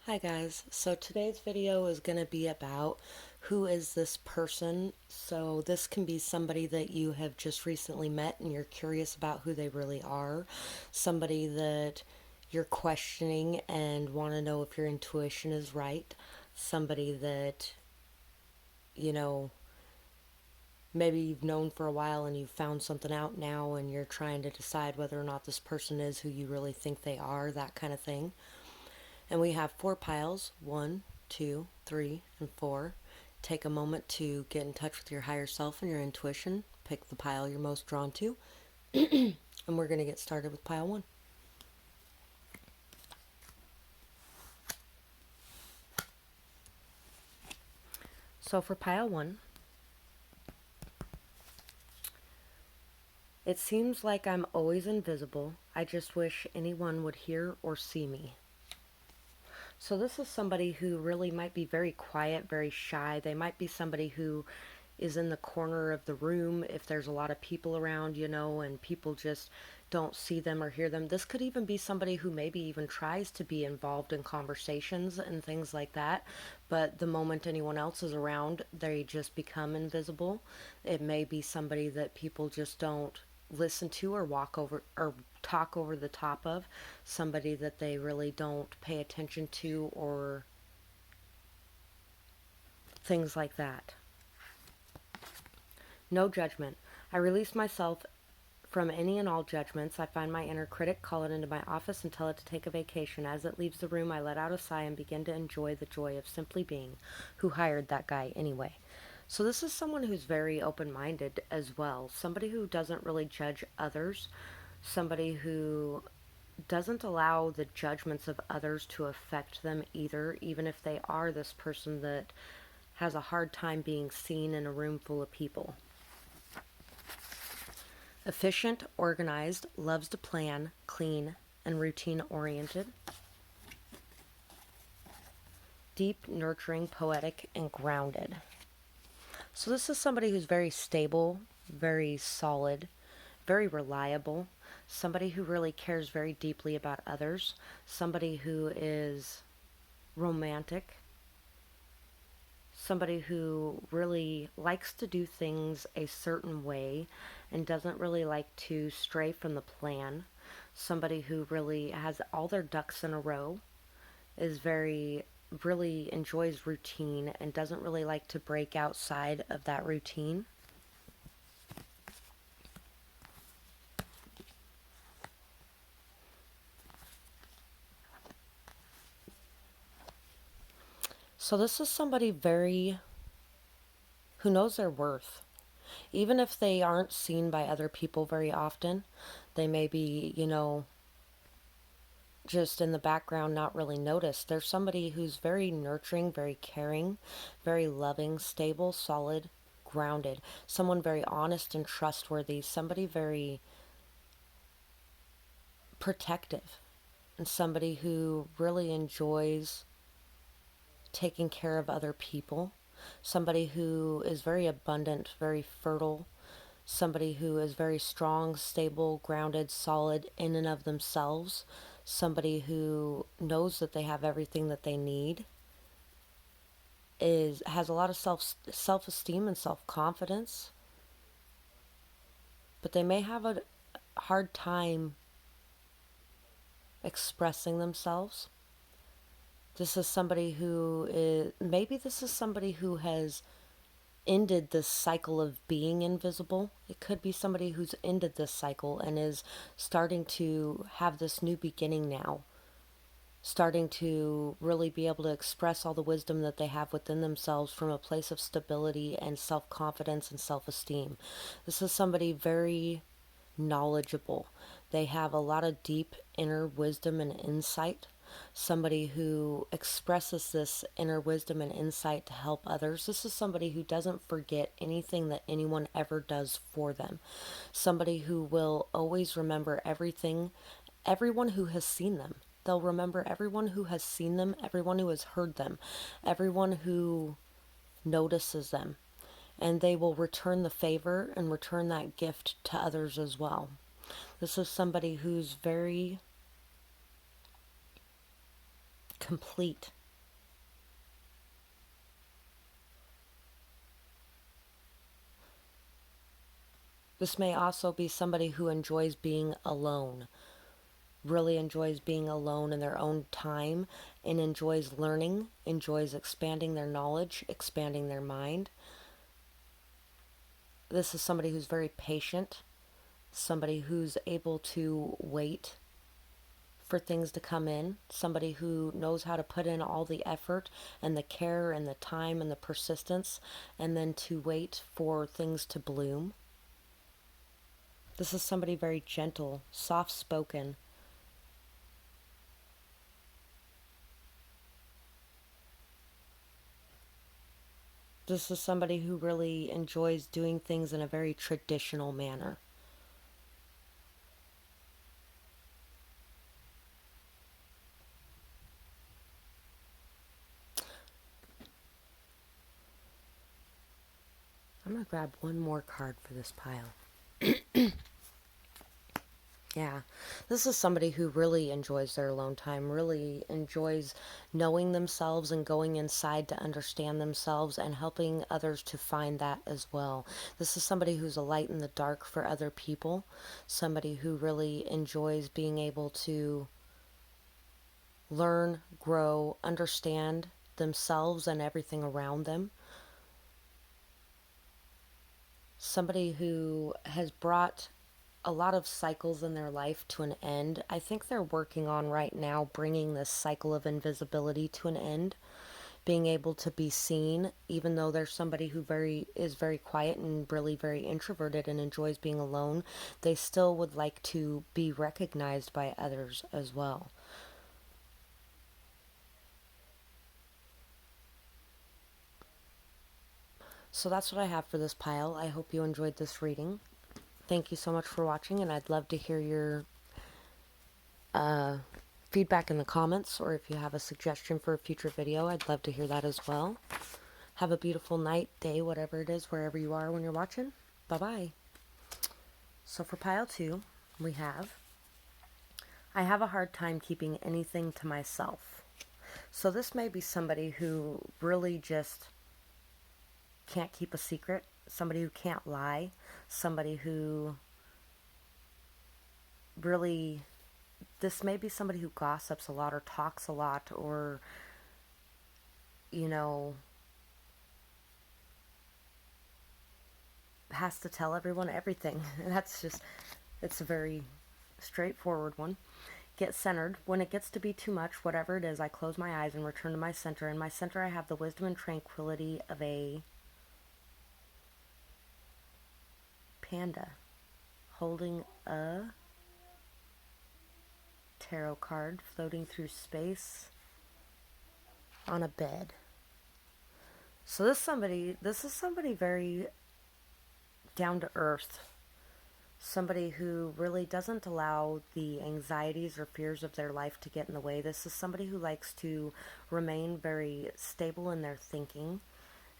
Hi guys, so today's video is going to be about who is this person. So this can be somebody that you have just recently met and you're curious about who they really are, somebody that you're questioning and want to know if your intuition is right, somebody that, you know, maybe you've known for a while and you've found something out now and you're trying to decide whether or not this person is who you really think they are, that kind of thing. And we have 4 piles, 1, 2, 3, and 4. Take a moment to get in touch with your higher self and your intuition. Pick the pile you're most drawn to. And we're going to get started with pile 1. So for pile 1, it seems like I'm always invisible. I just wish anyone would hear or see me. So this is somebody who really might be very quiet, very shy. They might be somebody who is in the corner of the room if there's a lot of people around, and people just don't see them or hear them. This could even be somebody who maybe even tries to be involved in conversations and things like that, but the moment anyone else is around, they just become invisible. It may be somebody that people just don't listen to or walk over or talk over the top of, somebody that they really don't pay attention to or things like that. No judgment. I release myself from any and all judgments. I find my inner critic, call it into my office, and tell it to take a vacation. As it leaves the room, I let out a sigh and begin to enjoy the joy of simply being. Who hired that guy anyway? So this is someone who's very open-minded as well. Somebody who doesn't really judge others. Somebody who doesn't allow the judgments of others to affect them either, even if they are this person that has a hard time being seen in a room full of people. Efficient, organized, loves to plan, clean, and routine oriented. Deep, nurturing, poetic, and grounded. So this is somebody who's very stable, very solid, very reliable, somebody who really cares very deeply about others, somebody who is romantic, somebody who really likes to do things a certain way and doesn't really like to stray from the plan, somebody who really has all their ducks in a row, is really enjoys routine and doesn't really like to break outside of that routine. So this is somebody who knows their worth. Even if they aren't seen by other people very often, they may be, just in the background, not really noticed. There's somebody who's very nurturing, very caring, very loving, stable, solid, grounded. Someone very honest and trustworthy. Somebody very protective. And somebody who really enjoys taking care of other people. Somebody who is very abundant, very fertile. Somebody who is very strong, stable, grounded, solid in and of themselves. Somebody who knows that they have everything that they need, has a lot of self-esteem and self-confidence, but they may have a hard time expressing themselves. This is somebody this is somebody who has ended this cycle of being invisible. It could be somebody who's ended this cycle and is starting to have this new beginning now, starting to really be able to express all the wisdom that they have within themselves from a place of stability and self-confidence and self-esteem. This is somebody very knowledgeable. They have a lot of deep inner wisdom and insight. Somebody who expresses this inner wisdom and insight to help others. This is somebody who doesn't forget anything that anyone ever does for them. Somebody who will always remember everyone who has seen them. They'll remember everyone who has seen them, everyone who has heard them, everyone who notices them. And they will return the favor and return that gift to others as well. This is somebody who's very complete. This may also be somebody who enjoys being alone, really enjoys being alone in their own time, and enjoys learning, enjoys expanding their knowledge, expanding their mind. This is somebody who's very patient, somebody who's able to wait for things to come in, somebody who knows how to put in all the effort and the care and the time and the persistence, and then to wait for things to bloom. This is somebody very gentle, soft spoken. This is somebody who really enjoys doing things in a very traditional manner. I'm going to grab one more card for this pile. Yeah, this is somebody who really enjoys their alone time, really enjoys knowing themselves and going inside to understand themselves and helping others to find that as well. This is somebody who's a light in the dark for other people, somebody who really enjoys being able to learn, grow, understand themselves and everything around them. Somebody who has brought a lot of cycles in their life to an end. I think they're working on right now bringing this cycle of invisibility to an end, being able to be seen, even though there's somebody who is very quiet and really very introverted and enjoys being alone. They still would like to be recognized by others as well. So that's what I have for this pile. I hope you enjoyed this reading. Thank you so much for watching, and I'd love to hear your uh, feedback in the comments, or if you have a suggestion for a future video, I'd love to hear that as well. Have a beautiful night, day, whatever it is, wherever you are when you're watching. Bye-bye. So for pile 2, we have, I have a hard time keeping anything to myself. So this may be somebody who really just can't keep a secret, somebody who can't lie, somebody who really, this may be somebody who gossips a lot or talks a lot or, you know, has to tell everyone everything. And that's just, it's a very straightforward one. Get centered. When it gets to be too much, whatever it is, I close my eyes and return to my center. In my center, I have the wisdom and tranquility of a panda holding a tarot card floating through space on a bed. So this is somebody very down to earth. Somebody who really doesn't allow the anxieties or fears of their life to get in the way. This is somebody who likes to remain very stable in their thinking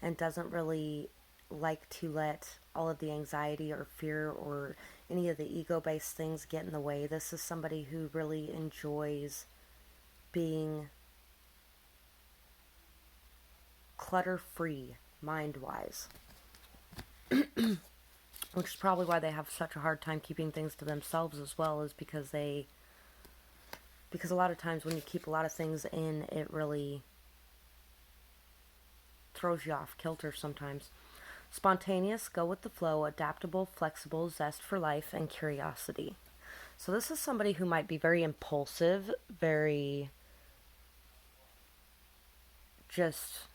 and doesn't really like to let all of the anxiety or fear or any of the ego-based things get in the way. This is somebody who really enjoys being clutter-free, mind-wise. Which is probably why they have such a hard time keeping things to themselves as well, is because a lot of times when you keep a lot of things in, it really throws you off kilter sometimes. Spontaneous, go with the flow, adaptable, flexible, zest for life, and curiosity. So this is somebody who might be very impulsive, very just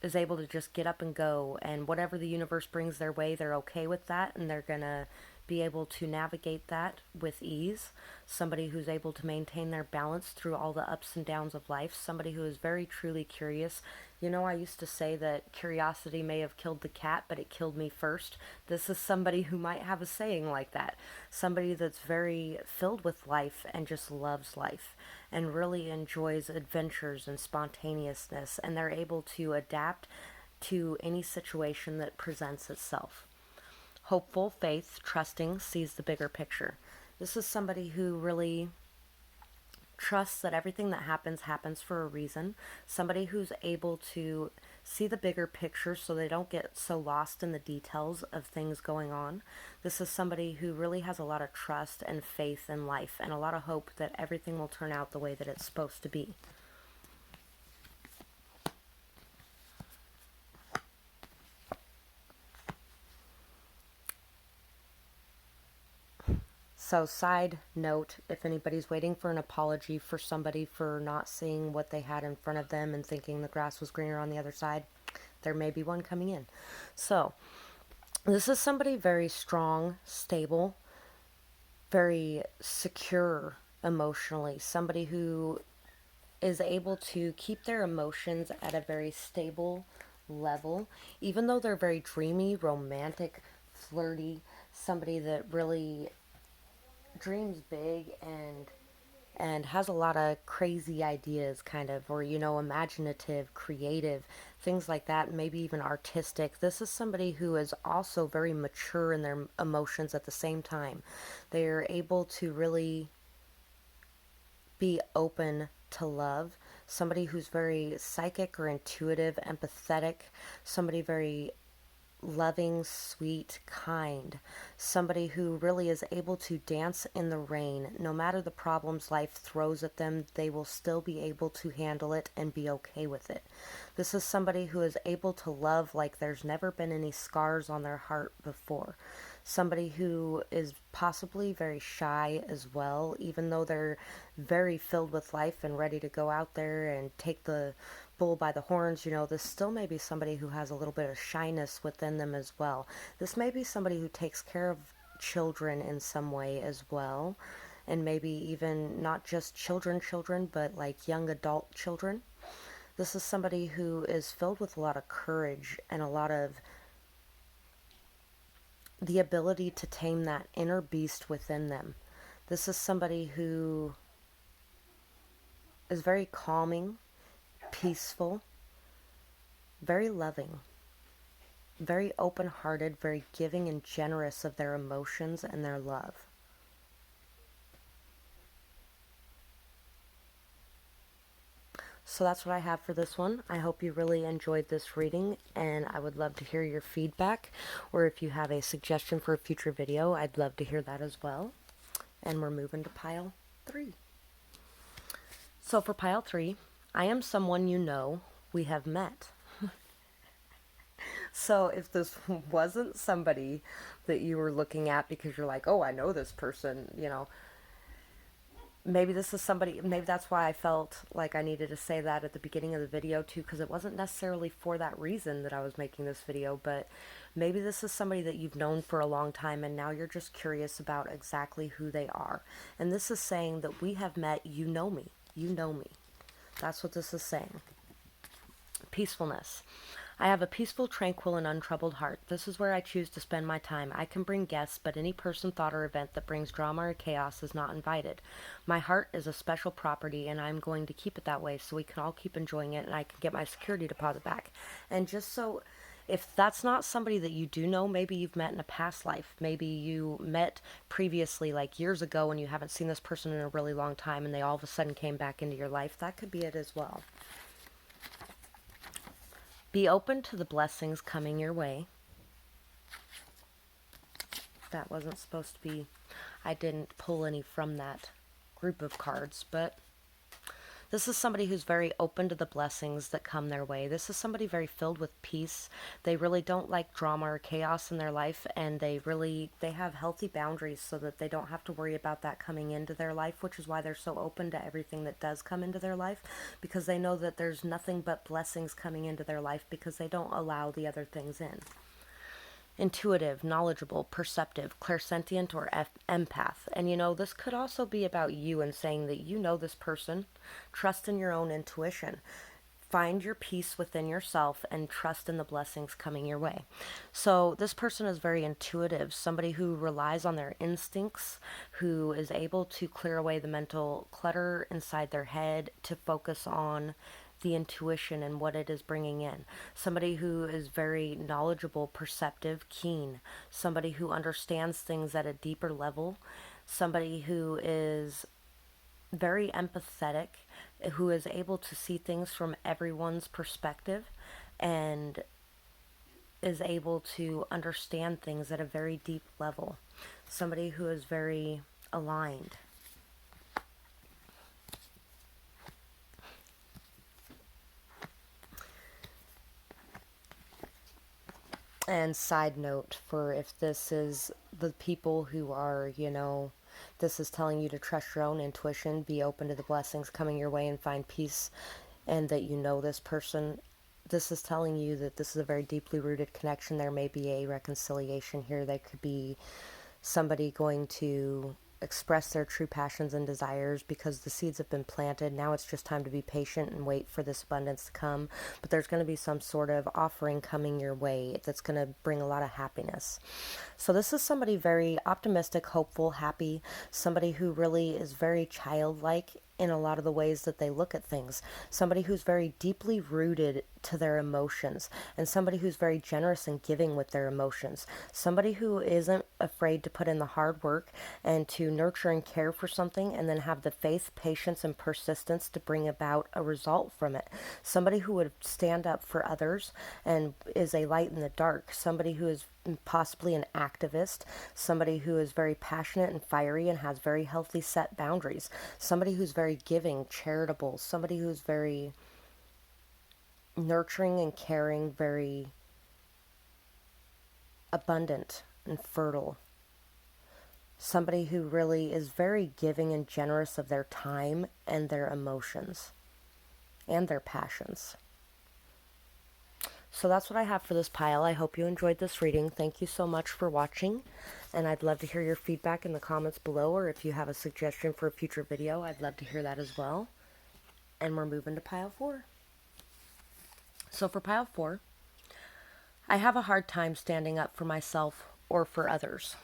is able to just get up and go, and whatever the universe brings their way, they're okay with that, and they're gonna be able to navigate that with ease. Somebody who's able to maintain their balance through all the ups and downs of life. Somebody who is very truly curious. You know, I used to say that curiosity may have killed the cat, but it killed me first. This is somebody who might have a saying like that. Somebody that's very filled with life and just loves life and really enjoys adventures and spontaneousness, and they're able to adapt to any situation that presents itself. Hopeful, faith, trusting, sees the bigger picture. This is somebody who really trusts that everything that happens happens for a reason, somebody who's able to see the bigger picture so they don't get so lost in the details of things going on. This is somebody who really has a lot of trust and faith in life and a lot of hope that everything will turn out the way that it's supposed to be. So, side note, if anybody's waiting for an apology for somebody for not seeing what they had in front of them and thinking the grass was greener on the other side, there may be one coming in. So, this is somebody very strong, stable, very secure emotionally, somebody who is able to keep their emotions at a very stable level, even though they're very dreamy, romantic, flirty, somebody that really dreams big and has a lot of crazy ideas, kind of, or imaginative, creative, things like that, maybe even artistic. This is somebody who is also very mature in their emotions at the same time. They're able to really be open to love, somebody who's very psychic or intuitive, empathetic, somebody very loving, sweet, kind, somebody who really is able to dance in the rain. No matter the problems life throws at them, they will still be able to handle it and be okay with it. This is somebody who is able to love like there's never been any scars on their heart before. Somebody who is possibly very shy as well, even though they're very filled with life and ready to go out there and take the bull by the horns. This still may be somebody who has a little bit of shyness within them as well. This may be somebody who takes care of children in some way as well, and maybe even not just children, but like young adult children. This is somebody who is filled with a lot of courage and a lot of the ability to tame that inner beast within them. This is somebody who is very calming, peaceful, very loving, very open-hearted, very giving and generous of their emotions and their love. So that's what I have for this one. I hope you really enjoyed this reading, and I would love to hear your feedback, or if you have a suggestion for a future video, I'd love to hear that as well. And we're moving to pile 3. So for pile 3, I am someone you know, we have met. So if this wasn't somebody that you were looking at because you're like, oh, I know this person, maybe this is somebody, maybe that's why I felt like I needed to say that at the beginning of the video too, because it wasn't necessarily for that reason that I was making this video, but maybe this is somebody that you've known for a long time and now you're just curious about exactly who they are. And this is saying that we have met, you know me. You know me. That's what this is saying. Peacefulness. I have a peaceful, tranquil, and untroubled heart. This is where I choose to spend my time. I can bring guests, but any person, thought, or event that brings drama or chaos is not invited. My heart is a special property, and I'm going to keep it that way so we can all keep enjoying it, and I can get my security deposit back. And just so, if that's not somebody that you do know, maybe you've met in a past life. Maybe you met previously, like years ago, and you haven't seen this person in a really long time, and they all of a sudden came back into your life. That could be it as well. Be open to the blessings coming your way. That wasn't supposed to be, I didn't pull any from that group of cards, but this is somebody who's very open to the blessings that come their way. This is somebody very filled with peace. They really don't like drama or chaos in their life, and they have healthy boundaries so that they don't have to worry about that coming into their life, which is why they're so open to everything that does come into their life, because they know that there's nothing but blessings coming into their life because they don't allow the other things in. Intuitive, knowledgeable, perceptive, clairsentient, or empath. And this could also be about you and saying that you know this person. Trust in your own intuition. Find your peace within yourself and trust in the blessings coming your way. So this person is very intuitive, somebody who relies on their instincts, who is able to clear away the mental clutter inside their head to focus on the intuition and what it is bringing in. Somebody who is very knowledgeable, perceptive, keen. Somebody who understands things at a deeper level. Somebody who is very empathetic, who is able to see things from everyone's perspective and is able to understand things at a very deep level. Somebody who is very aligned. And side note, for if this is the people who are, this is telling you to trust your own intuition, be open to the blessings coming your way, and find peace, and that you know this person. This is telling you that this is a very deeply rooted connection. There may be a reconciliation here. There could be somebody going to express their true passions and desires because the seeds have been planted. Now it's just time to be patient and wait for this abundance to come. But there's going to be some sort of offering coming your way that's going to bring a lot of happiness. So this is somebody very optimistic, hopeful, happy, somebody who really is very childlike in a lot of the ways that they look at things. Somebody who's very deeply rooted to their emotions, and somebody who's very generous and giving with their emotions. Somebody who isn't afraid to put in the hard work and to nurture and care for something, and then have the faith, patience, and persistence to bring about a result from it. Somebody who would stand up for others and is a light in the dark. Somebody who is possibly an activist, somebody who is very passionate and fiery and has very healthy set boundaries, somebody who's very giving, charitable, somebody who's very nurturing and caring, very abundant and fertile, somebody who really is very giving and generous of their time and their emotions and their passions. So that's what I have for this pile. I hope you enjoyed this reading. Thank you so much for watching, and I'd love to hear your feedback in the comments below, or if you have a suggestion for a future video, I'd love to hear that as well. And we're moving to pile 4. So for pile 4, I have a hard time standing up for myself or for others.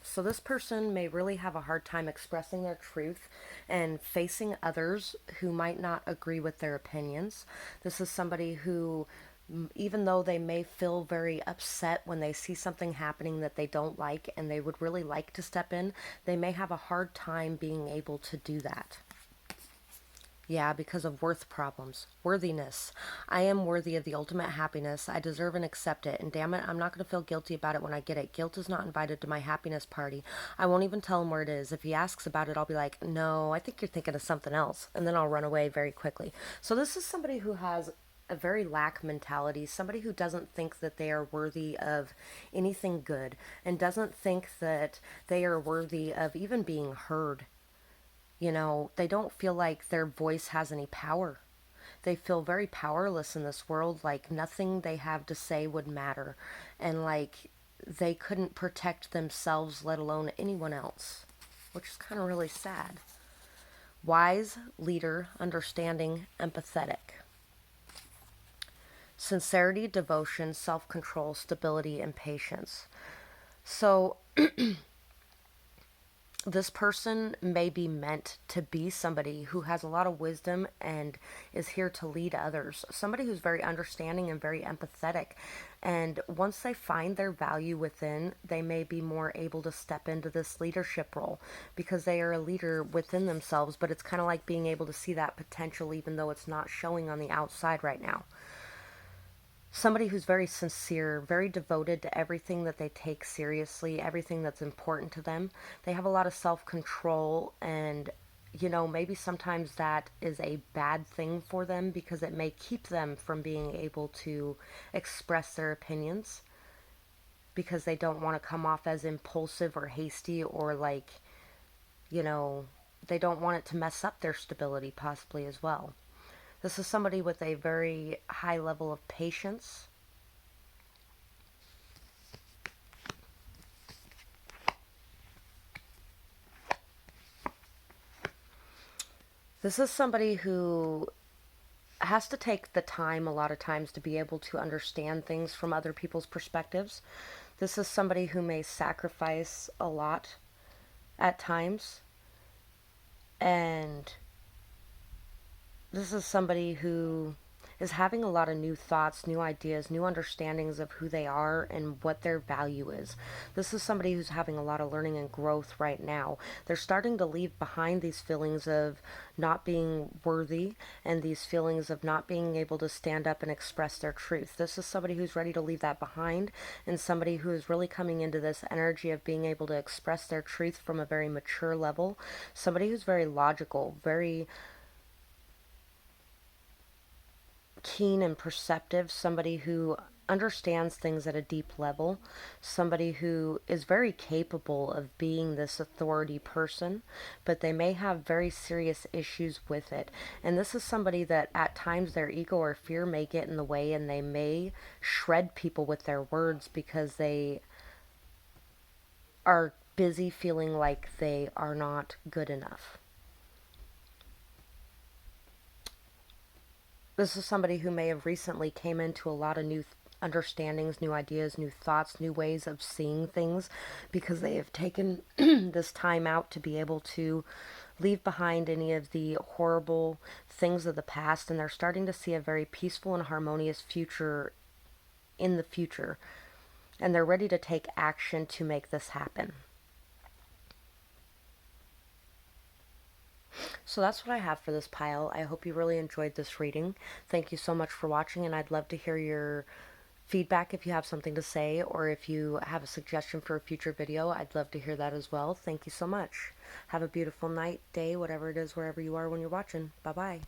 So this person may really have a hard time expressing their truth and facing others who might not agree with their opinions. This is somebody who, even though they may feel very upset when they see something happening that they don't like and they would really like to step in, they may have a hard time being able to do that. Yeah, because of worth problems. Worthiness. I am worthy of the ultimate happiness. I deserve and accept it. And damn it, I'm not going to feel guilty about it when I get it. Guilt is not invited to my happiness party. I won't even tell him where it is. If he asks about it, I'll be like, no, I think you're thinking of something else. And then I'll run away very quickly. So this is somebody who has a very lack mentality, somebody who doesn't think that they are worthy of anything good and doesn't think that they are worthy of even being heard. They don't feel like their voice has any power. They feel very powerless in this world, like nothing they have to say would matter, and like they couldn't protect themselves, let alone anyone else, which is kind of really sad. Wise, leader, understanding, empathetic. Sincerity, devotion, self-control, stability, and patience. So this person may be meant to be somebody who has a lot of wisdom and is here to lead others. Somebody who's very understanding and very empathetic. And once they find their value within, they may be more able to step into this leadership role because they are a leader within themselves. But it's kind of like being able to see that potential even though it's not showing on the outside right now. Somebody who's very sincere, very devoted to everything that they take seriously, everything that's important to them. They have a lot of self-control, and maybe sometimes that is a bad thing for them because it may keep them from being able to express their opinions because they don't want to come off as impulsive or hasty, or like, they don't want it to mess up their stability possibly as well. This is somebody with a very high level of patience. This is somebody who has to take the time a lot of times to be able to understand things from other people's perspectives. This is somebody who may sacrifice a lot at times. And this is somebody who is having a lot of new thoughts, new ideas, new understandings of who they are and what their value is. This is somebody who's having a lot of learning and growth right now. They're starting to leave behind these feelings of not being worthy and these feelings of not being able to stand up and express their truth. This is somebody who's ready to leave that behind, and somebody who is really coming into this energy of being able to express their truth from a very mature level. Somebody who's very logical, very keen and perceptive, somebody who understands things at a deep level, somebody who is very capable of being this authority person, but they may have very serious issues with it. And this is somebody that at times their ego or fear may get in the way, and they may shred people with their words because they are busy feeling like they are not good enough. This is somebody who may have recently came into a lot of new understandings, new ideas, new thoughts, new ways of seeing things because they have taken this time out to be able to leave behind any of the horrible things of the past, and they're starting to see a very peaceful and harmonious future in the future, and they're ready to take action to make this happen. So that's what I have for this pile. I hope you really enjoyed this reading. Thank you so much for watching, and I'd love to hear your feedback if you have something to say, or if you have a suggestion for a future video. I'd love to hear that as well. Thank you so much. Have a beautiful night, day, whatever it is, wherever you are when you're watching. Bye bye.